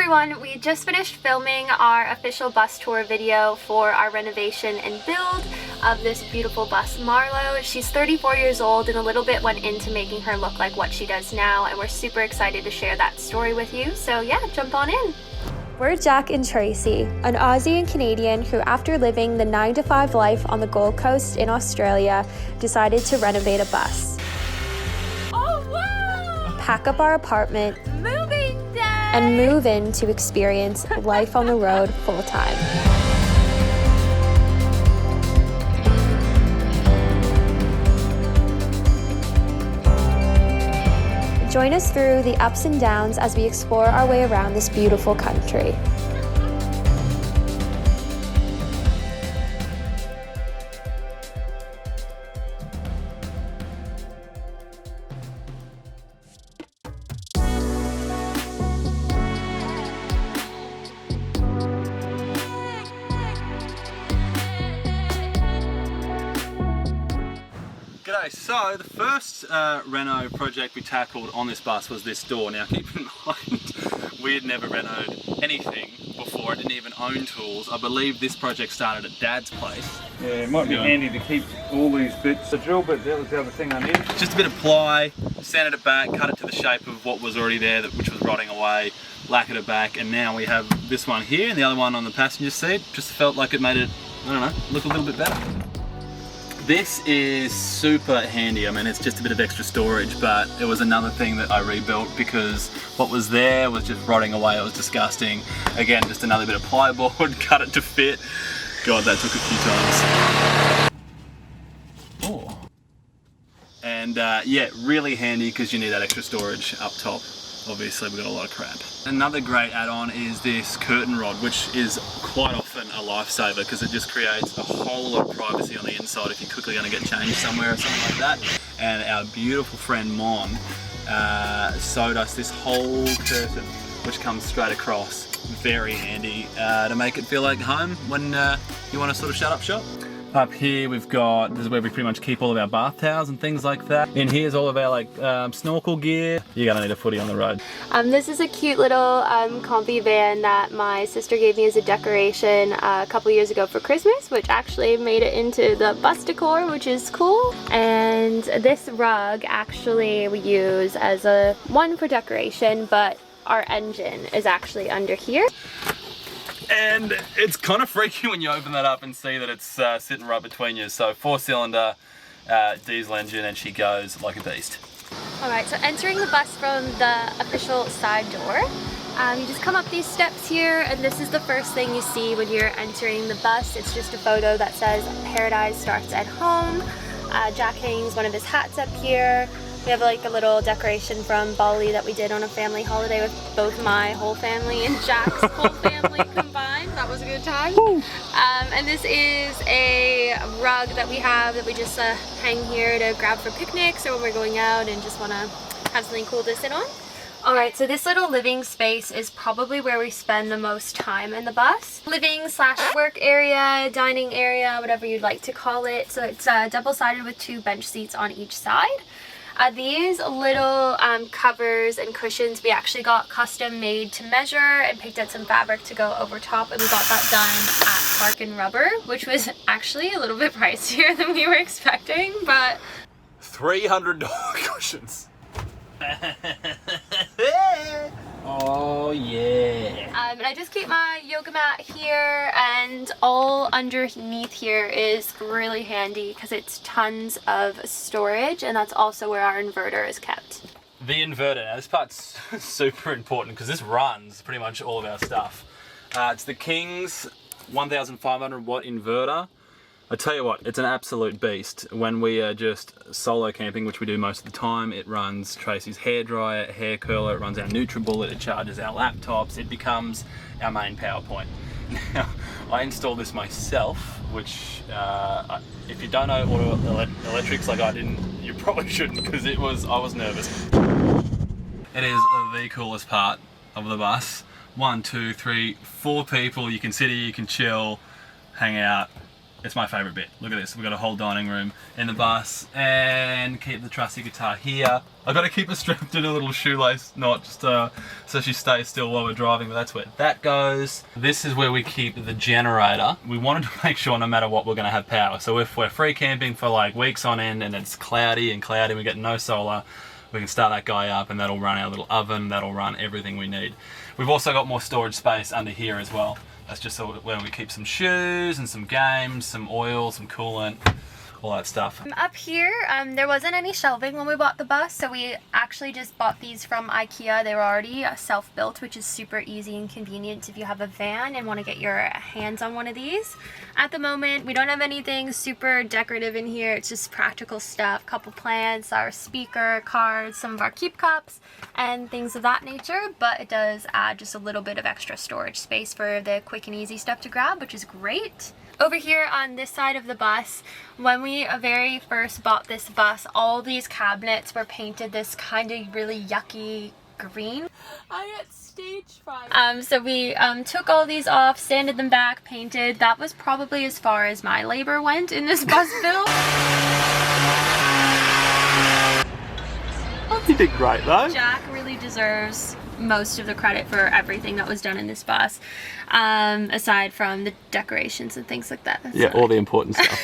everyone, we just finished filming our official bus tour video for our renovation and build of this beautiful bus, Marlo. She's 34 years old and a little bit went into making her look like what she does now, and we're super excited to share that story with you. So yeah, jump on in. We're Jack and Tracy, an Aussie and Canadian who, after living the 9-to-5 life on the Gold Coast in Australia, decided to renovate a bus. Oh wow! Pack up our apartment, Moving day! and move in to experience life on the road full time. Join us through the ups and downs as we explore our way around this beautiful country. G'day, so the first reno project we tackled on this bus was this door. Now keep in mind, we had never renoed anything before, I didn't even own tools. I believe this project started at Dad's place. Yeah, it might be handy to keep all these bits. The drill bit, that was the other thing I needed. Just a bit of ply, sanded it back, cut it to the shape of what was already there, which was rotting away, lacquered it back, and now we have this one here and the other one on the passenger seat. Just felt like it made it, I don't know, look a little bit better. This is super handy. I mean, it's just a bit of extra storage, but it was another thing that I rebuilt because what was there was just rotting away. It was disgusting. Again, just another bit of plyboard, cut it to fit. God, that took a few times. Oh. And yeah, really handy because you need that extra storage up top. Obviously, we've got a lot of crap. Another great add-on is this curtain rod, which is quite often a lifesaver because it just creates a whole lot of privacy on the inside if you're quickly going to get changed somewhere or something like that. And our beautiful friend Mon sewed us this whole curtain, which comes straight across. Very handy to make it feel like home when you want to sort of shut up shop. Up here we've got, this is where we pretty much keep all of our bath towels and things like that. In here's all of our like snorkel gear. You're gonna need a footy on the road. This is a cute little comfy van that my sister gave me as a decoration a couple years ago for Christmas, which actually made it into the bus decor, which is cool. And this rug actually we use as a one for decoration, but our engine is actually under here. And it's kind of freaky when you open that up and see that it's sitting right between you. So 4-cylinder diesel engine, and she goes like a beast. Alright, so entering the bus from the official side door, you just come up these steps here, and this is the first thing you see when you're entering the bus. It's just a photo that says Paradise Starts at Home. Jack hangs one of his hats up here. We have like a little decoration from Bali that we did on a family holiday with both my whole family and Jack's whole family combined. That was a good time. And this is a rug that we have that we just hang here to grab for picnics or when we're going out and just want to have something cool to sit on. Alright, so this little living space is probably where we spend the most time in the bus. Living / work area, dining area, whatever you'd like to call it. So it's double-sided with 2 bench seats on each side. These little covers and cushions we actually got custom made to measure and picked out some fabric to go over top, and we got that done at Park & Rubber, which was actually a little bit pricier than we were expecting, but... $300 cushions. Oh yeah. And I just keep my yoga mat here, and all underneath here is really handy because it's tons of storage, and that's also where our inverter is kept. The inverter, now this part's super important because this runs pretty much all of our stuff. It's the King's 1500 watt inverter. I tell you what, it's an absolute beast. When we are just solo camping, which we do most of the time, it runs Tracy's hairdryer, hair curler, it runs our NutriBullet, it charges our laptops, it becomes our main power point. Now, I installed this myself, which if you don't know auto electrics like I didn't, you probably shouldn't, because I was nervous. It is the coolest part of the bus. 1, 2, 3, 4 people, you can sit here, you can chill, hang out. It's my favourite bit. Look at this. We've got a whole dining room in the bus, and keep the trusty guitar here. I've got to keep her strapped in a little shoelace knot just so she stays still while we're driving, but that's where that goes. This is where we keep the generator. We wanted to make sure no matter what we're going to have power. So if we're free camping for like weeks on end and it's cloudy, we get no solar, we can start that guy up and that'll run our little oven, that'll run everything we need. We've also got more storage space under here as well. That's just where we keep some shoes and some games, some oil, some coolant, all that stuff. Up here, there wasn't any shelving when we bought the bus, so we actually just bought these from IKEA. They were already self-built, which is super easy and convenient if you have a van and want to get your hands on one of these. At the moment, we don't have anything super decorative in here. It's just practical stuff, couple plants, our speaker, cards, some of our keep cups, and things of that nature, but it does add just a little bit of extra storage space for the quick and easy stuff to grab, which is great. Over here on this side of the bus, when we very first bought this bus, all these cabinets were painted this kind of really yucky green. I got stage fright. So we took all these off, sanded them back, painted. That was probably as far as my labor went in this bus build. You did great though. Jack really deserves most of the credit for everything that was done in this bus, aside from the decorations and things like that. Yeah, all the important stuff.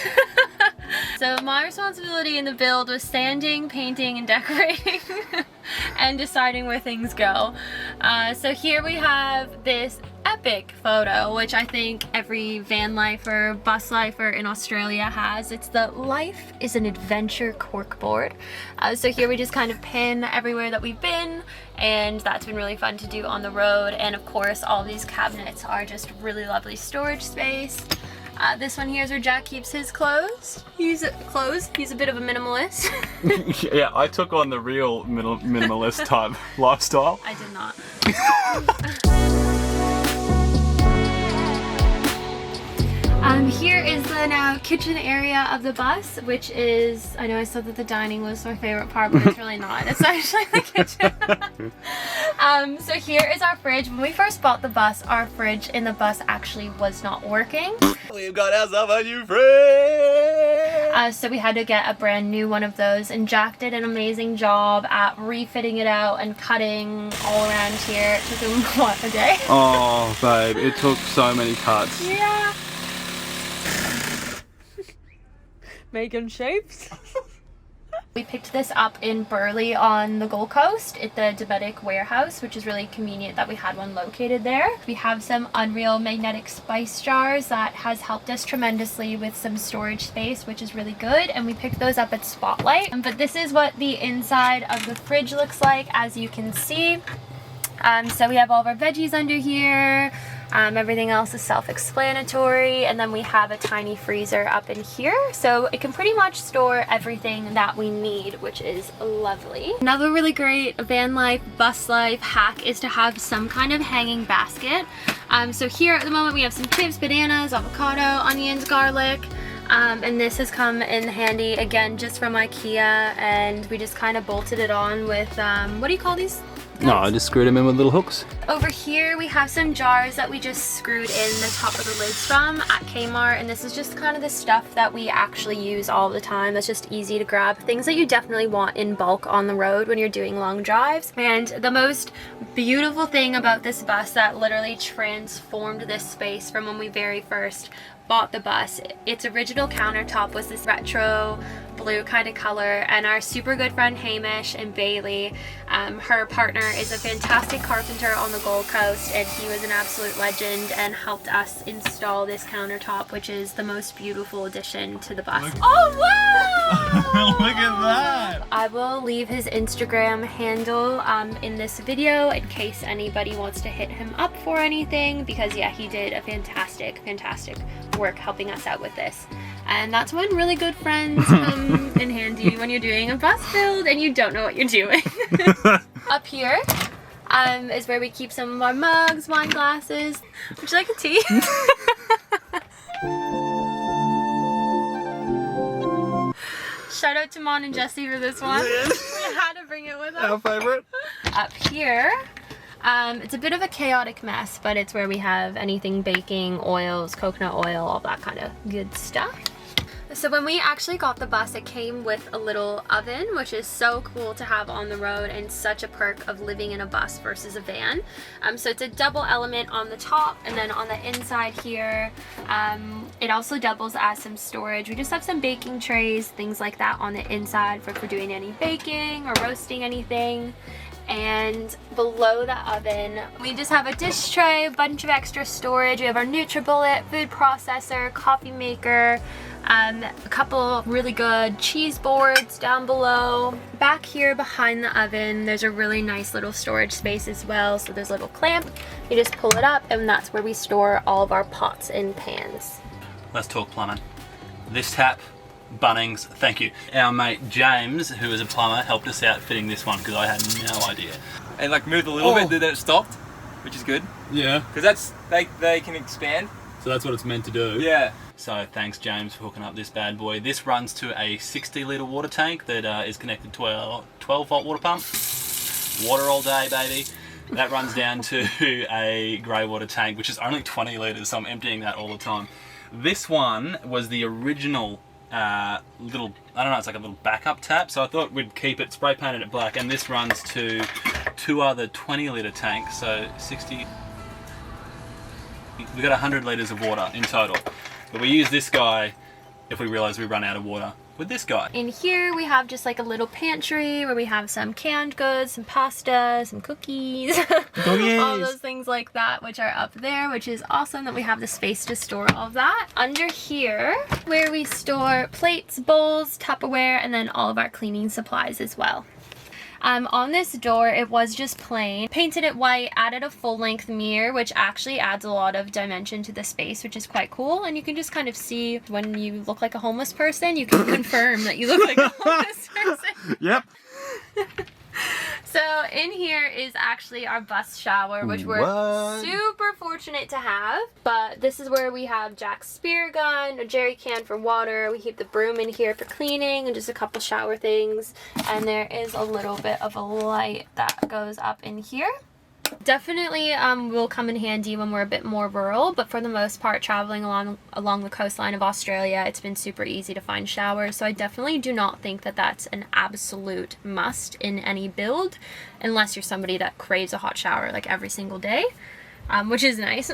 So my responsibility in the build was sanding, painting, and decorating and deciding where things go. So here we have this epic photo, which I think every van lifer, bus lifer in Australia has. It's the Life is an Adventure corkboard. So here we just kind of pin everywhere that we've been, and that's been really fun to do on the road. And of course, all these cabinets are just really lovely storage space. This one here is where Jack keeps his clothes. He's a bit of a minimalist. Yeah, I took on the real minimalist type lifestyle. I did not. Here is the now kitchen area of the bus, which is, I know I said that the dining was my favorite part, but it's really not. It's actually the kitchen. So here is our fridge. When we first bought the bus, our fridge in the bus actually was not working. We've got ourselves a new fridge! So we had to get a brand new one of those, and Jack did an amazing job at refitting it out and cutting all around here. It took him, what, a day? Oh, babe, it took so many cuts. Yeah. Making shapes. We picked this up in Burleigh on the Gold Coast at the Dometic warehouse, which is really convenient that we had one located there. We have some Unreal magnetic spice jars that has helped us tremendously with some storage space, which is really good, and we picked those up at Spotlight. But this is what the inside of the fridge looks like, as you can see. So we have all of our veggies under here. Everything else is self-explanatory, and then we have a tiny freezer up in here, so it can pretty much store everything that we need, which is lovely. Another really great van life, bus life hack is to have some kind of hanging basket. So here at the moment we have some chips, bananas, avocado, onions, garlic, and this has come in handy again just from IKEA, and we just kind of bolted it on with what do you call these? No, I just screwed them in with little hooks. Over here we have some jars that we just screwed in the top of the lids from at Kmart, and this is just kind of the stuff that we actually use all the time. That's just easy to grab. Things that you definitely want in bulk on the road when you're doing long drives. And the most beautiful thing about this bus that literally transformed this space from when we very first bought the bus, its original countertop was this retro blue kind of color, and our super good friend Hamish and Bailey, her partner, is a fantastic carpenter on the Gold Coast, and he was an absolute legend and helped us install this countertop, which is the most beautiful addition to the bus. Oh wow! Look at that! I will leave his Instagram handle in this video in case anybody wants to hit him up for anything, because yeah, he did a fantastic work helping us out with this. And that's when really good friends come in handy when you're doing a bus build and you don't know what you're doing. Up here is where we keep some of our mugs, wine glasses. Would you like a tea? Shout out to Mon and Jesse for this one. We had to bring it with us. Our favorite. Up here It's a bit of a chaotic mess, but it's where we have anything baking, oils, coconut oil, all that kind of good stuff. So when we actually got the bus, it came with a little oven, which is so cool to have on the road and such a perk of living in a bus versus a van. So it's a double element on the top, and then on the inside here, it also doubles as some storage. We just have some baking trays, things like that on the inside for doing any baking or roasting anything. And below the oven, we just have a dish tray, a bunch of extra storage. We have our NutriBullet, food processor, coffee maker, a couple really good cheese boards down below. Back here behind the oven, there's a really nice little storage space as well. So there's a little clamp, you just pull it up, and that's where we store all of our pots and pans. Let's talk plumbing. This tap, Bunnings, thank you. Our mate James, who is a plumber, helped us out fitting this one because I had no idea. And like moved a little bit, then it stopped, which is good. Yeah. Because that's, they can expand. So that's what it's meant to do. Yeah. So thanks James for hooking up this bad boy. This runs to a 60 litre water tank that is connected to a 12 volt water pump. Water all day, baby. That runs down to a grey water tank, which is only 20 litres, so I'm emptying that all the time. This one was the original little, I don't know, it's like a little backup tap, so I thought we'd keep it, spray painted it black, and this runs to two other 20 litre tanks, so 60, we've got 100 litres of water in total. But we use this guy if we realise we run out of water with this guy. In here we have just like a little pantry where we have some canned goods, some pasta, some cookies, all those things like that, which are up there, which is awesome that we have the space to store all of that. Under here, where we store plates, bowls, Tupperware, and then all of our cleaning supplies as well. On this door, it was just plain. Painted it white, added a full-length mirror, which actually adds a lot of dimension to the space, which is quite cool. And you can just kind of see when you look like a homeless person, you can confirm that you look like a homeless person. Yep. So in here is actually our bus shower, which we're super fortunate to have. But this is where we have Jack's spear gun, a jerry can for water. We keep the broom in here for cleaning and just a couple shower things. And there is a little bit of a light that goes up in here. Definitely will come in handy when we're a bit more rural, but for the most part, traveling along the coastline of Australia, it's been super easy to find showers, so I definitely do not think that that's an absolute must in any build, unless you're somebody that craves a hot shower like every single day, which is nice.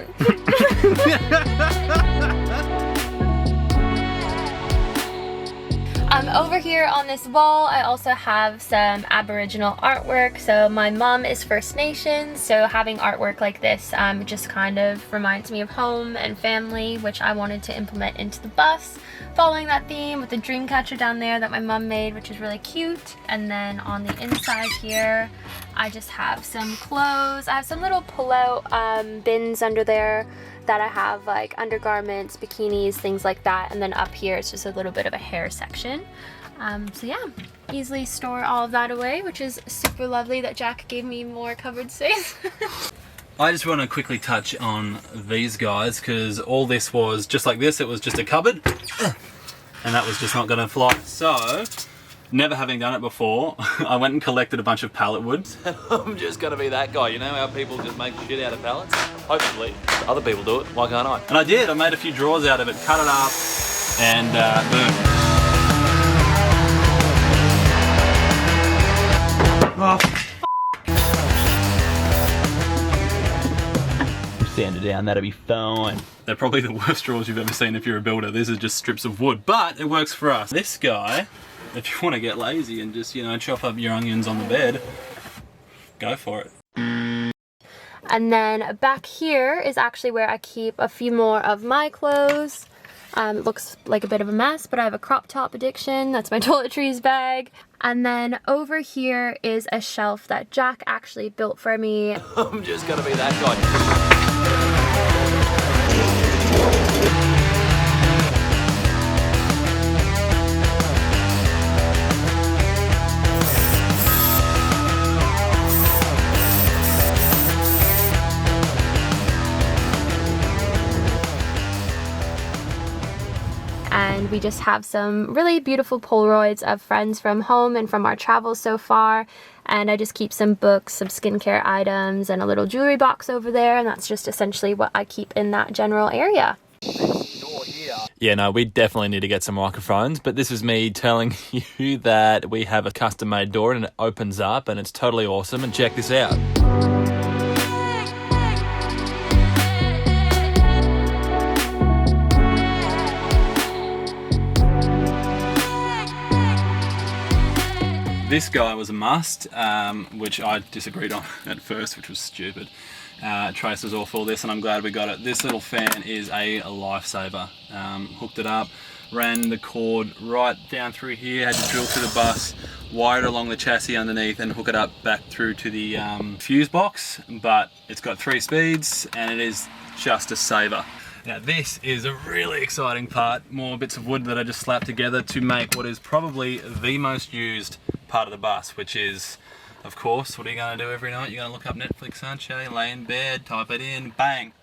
Over here on this wall, I also have some Aboriginal artwork. So my mom is First Nations, so having artwork like this just kind of reminds me of home and family, which I wanted to implement into the bus, following that theme with the dream catcher down there that my mom made, which is really cute. And then on the inside here, I just have some clothes. I have some little pull-out bins under there that I have like undergarments, bikinis, things like that. And then up here it's just a little bit of a hair section. So yeah, easily store all of that away, which is super lovely that Jack gave me more covered space. I just want to quickly touch on these guys because all this was just like this. It was just a cupboard and that was just not going to fly. So, never having done it before, I went and collected a bunch of pallet wood. I'm just going to be that guy, you know how people just make shit out of pallets? Hopefully other people do it, why can't I? And I did, I made a few drawers out of it, cut it up, and boom. Oh, sand it down, that'll be fine. They're probably the worst drawers you've ever seen if you're a builder. These are just strips of wood, but it works for us. This guy, if you want to get lazy and just, you know, chop up your onions on the bed, go for it. And then back here is actually where I keep a few more of my clothes. It looks like a bit of a mess, but I have a crop top addiction. That's my toiletries bag. And then over here is a shelf that Jack actually built for me. I'm just gonna be that guy. And and we just have some really beautiful Polaroids of friends from home and from our travels so far. And I just keep some books, some skincare items, and a little jewelry box over there, and that's just essentially what I keep in that general area. Yeah, no, we definitely need to get some microphones, but this is me telling you that we have a custom-made door and it opens up and it's totally awesome, and check this out. This guy was a must, which I disagreed on at first, which was stupid. Trace was all for this, and I'm glad we got it. This little fan is a lifesaver. Hooked it up, ran the cord right down through here, had to drill through the bus, wire it along the chassis underneath, and hook it up back through to the fuse box. But it's got 3 speeds, and it is just a saver. Now this is a really exciting part, more bits of wood that I just slapped together to make what is probably the most used part of the bus, which is, of course, what are you going to do every night? You're going to look up Netflix, aren't you? Lay in bed, type it in, bang.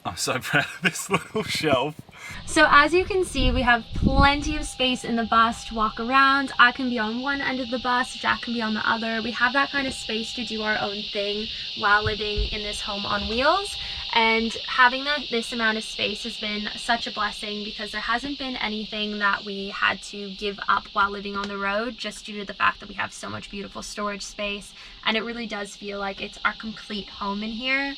I'm so proud of this little shelf. So as you can see, we have plenty of space in the bus to walk around. I can be on one end of the bus, Jack can be on the other. We have that kind of space to do our own thing while living in this home on wheels. And having this amount of space has been such a blessing, because there hasn't been anything that we had to give up while living on the road, just due to the fact that we have so much beautiful storage space. And it really does feel like it's our complete home in here.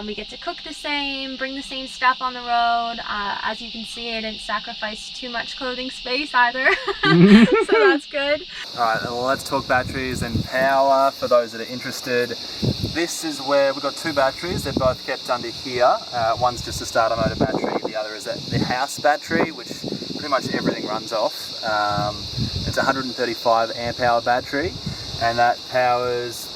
We get to cook the same, bring the same stuff on the road. As you can see, I didn't sacrifice too much clothing space either, so that's good. Alright, well, let's talk batteries and power for those that are interested. This is where we've got 2 batteries. They're both kept under here. One's just a starter motor battery, the other is the house battery, which pretty much everything runs off. It's a 135 amp hour battery, and that powers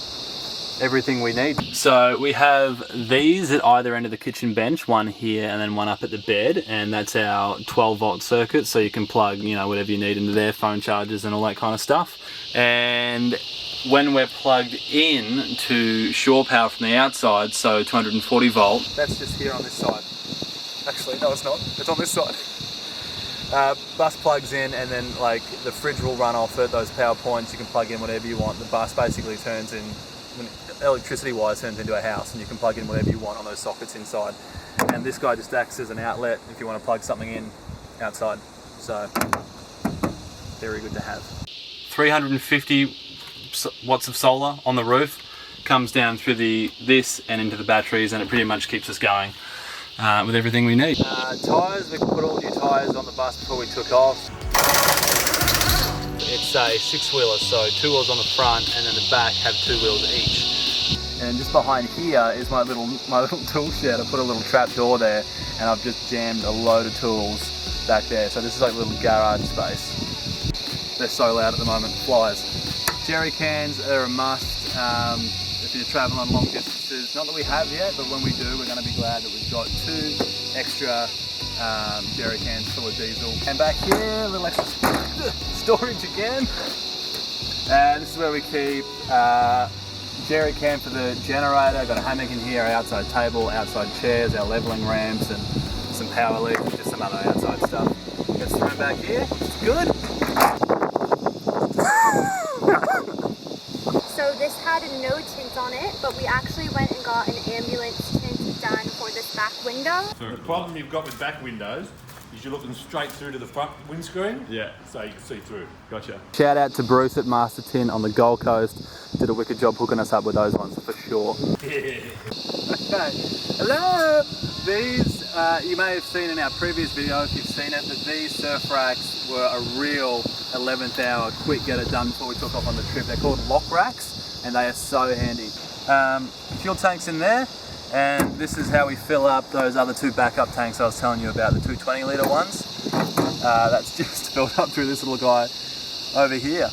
everything we need. So we have these at either end of the kitchen bench, one here and then one up at the bed, and that's our 12 volt circuit, so you can plug, you know, whatever you need into there, phone chargers and all that kind of stuff. And when we're plugged in to shore power from the outside, so 240 volt, that's just here on this side. Actually, no, it's not. It's on this side. Bus plugs in, and then like the fridge will run off it. Those power points, you can plug in whatever you want. The bus basically turns in, electricity wise, turns into a house, and you can plug in whatever you want on those sockets inside. And this guy just acts as an outlet if you want to plug something in outside. So very good to have. 350 watts of solar on the roof, comes down through this and into the batteries, and it pretty much keeps us going with everything we need. Tyres, we put all new tyres on the bus before we took off. It's a 6-wheeler, so 2 wheels on the front, and then the back have 2 wheels each. And just behind here is my little tool shed. I put a little trap door there, and I've just jammed a load of tools back there. So this is like a little garage space. They're so loud at the moment, flies. Jerry cans are a must if you're traveling on long distances. Not that we have yet, but when we do, we're going to be glad that we've got 2 extra jerry cans full of diesel. And back here, a little extra storage again. And this is where we keep jerry can for the generator. Got a hammock in here, our outside table, outside chairs, our leveling ramps, and some power leads, just some other outside stuff. Gets thrown back here. It's good. So this had no tint on it, but we actually went and got an ambulance tint done for this back window. The problem you've got with back windows is you're looking straight through to the front windscreen. Yeah. So you can see through. Gotcha. Shout out to Bruce at Master Tint on the Gold Coast. Did a wicked job hooking us up with those ones for sure. Yeah. Okay. Hello! These, you may have seen in our previous video if you've seen it, but these surf racks were a real 11th hour quick get it done before we took off on the trip. They're called lock racks, and they are so handy. Fuel tanks in there, and this is how we fill up those other 2 backup tanks I was telling you about, the 220 litre ones. That's just filled up through this little guy over here.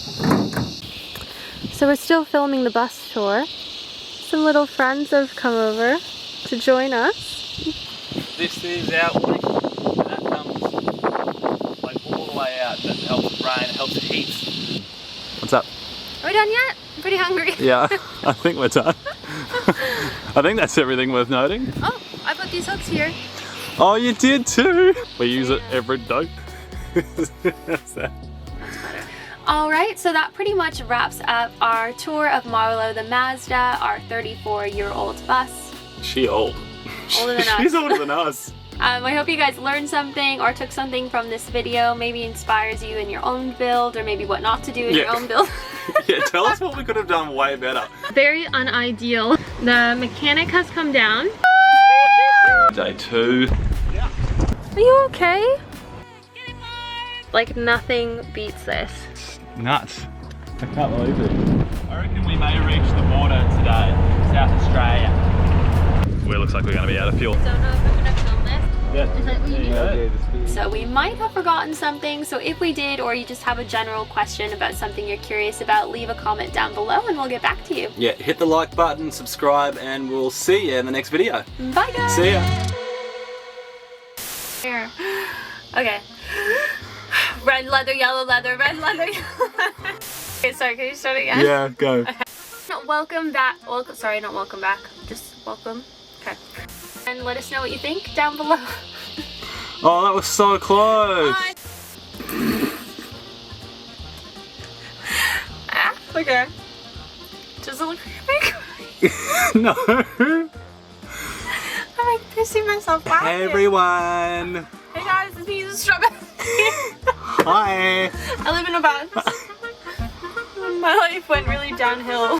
So we're still filming the bus tour. Some little friends have come over to join us. This is our awning, and that comes like all the way out. That helps the rain, it helps the heat. What's up? Are we done yet? I'm pretty hungry. Yeah, I think we're done. I think that's everything worth noting. Oh, I put these hooks here. Oh, you did too. We use it every day. That's that. Alright, so that pretty much wraps up our tour of Marlo the Mazda, our 34-year-old bus. She old. Older than us. She's older than us. I hope you guys learned something or took something from this video, maybe inspires you in your own build, or maybe what not to do in your own build. Yeah, tell us what we could have done way better. Very unideal. The mechanic has come down. Day 2. Are you okay? Like nothing beats this. Nuts. I can't believe it. I reckon we may reach the border today, South Australia. Where it looks like we're going to be out of fuel. Don't know if I'm gonna film this. Yeah. Is that what you need? Yeah. So we might have forgotten something, so if we did, or you just have a general question about something you're curious about, leave a comment down below and we'll get back to you. Yeah, hit the like button, subscribe, and we'll see you in the next video. Bye guys! See ya! Here. Okay. Red leather, yellow leather, red leather, yellow leather. Okay, sorry, can you start again? Yeah, go. Welcome back. Sorry, not welcome back. Just welcome. Okay. And let us know what you think down below. Oh, that was so close. Okay. Does it look like No. I'm like pissing myself laughing. Hey everyone. Hey guys, it's me, Strawberry. Hi. I live in a bus. My life went really downhill.